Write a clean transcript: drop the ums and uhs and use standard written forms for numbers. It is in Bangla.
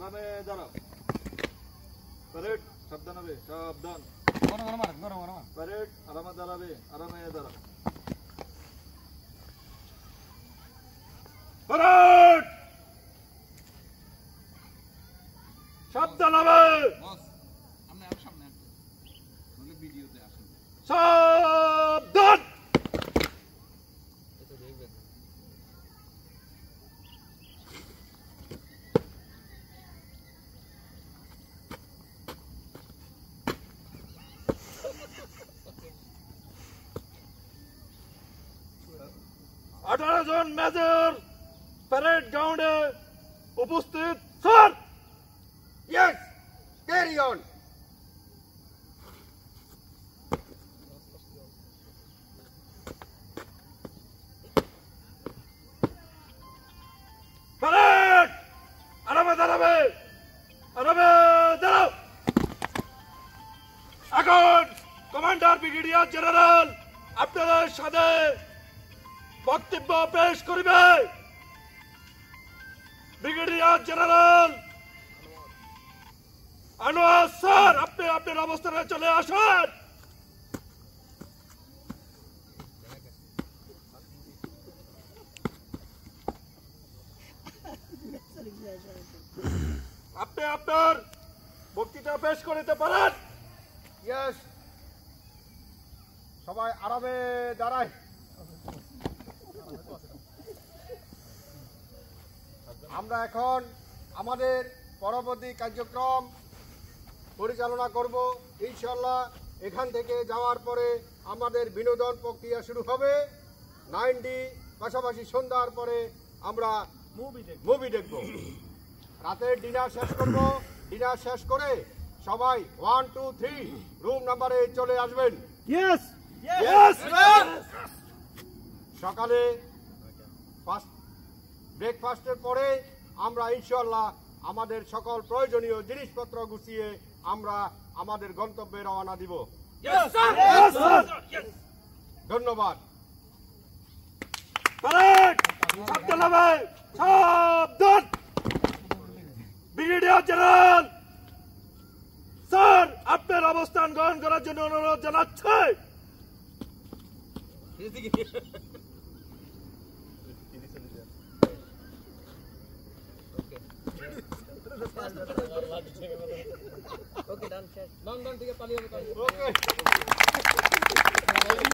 আরামে দাঁড়াও। প্যারেড সাবধান হবে, সাবধান। প্যারেড আরামে দাঁড়াবে, আরামে দাঁড়াও। প্যারেড সাবধান হবে, সাবধান। अठारह जन मेजर परेड ग्राउंड उपस्थित sir. Yes, carry on. Parade आरामे दाঁড়াবে, আরামে দাঁড়াও। এখন কমান্ডার ব্রিগেডিয়ার জেনারেল আপনাদের সাথে বক্তব্য পেশ করিবে। ব্রিগেডিয়ার জেনারেল আনোয়ার স্যার, আপনি আপনার অবস্থানে চলে আসেন। আপনি আপনার বক্তৃতা পেশ করতে পারেন। Yes. সবাই আরামে দাঁড়ায়। আমরা এখন আমাদের পরবর্তী কার্যক্রম পরিচালনা করব ইনশাআল্লাহ। এখান থেকে যাওয়ার পরে আমাদের বিনোদন প্রক্রিয়া শুরু হবে 9D, পাশাপাশি সন্ধ্যার পরে আমরা মুভি দেখব। রাতের ডিনার শেষ করব। ডিনার শেষ করে সবাই 1, 2, 3 রুম নাম্বারে চলে আসবেন। Yes yes. সকালে ব্রেকফাস্টের পরে আমরা ইনশাআল্লাহ আমাদের সকল প্রয়োজনীয় জিনিসপত্র গুছিয়ে আমরা আমাদের গন্তব্যে রওনা দিব। ধন্যবাদ। প্যারেড সাবধান হবে, সাবধান। ব্রিগেডিয়ার জেনারেল স্যার, আপনার অবস্থান গ্রহণ করার জন্য অনুরোধ জানাচ্ছে। Okay, done. Done. Take a pali. Okay.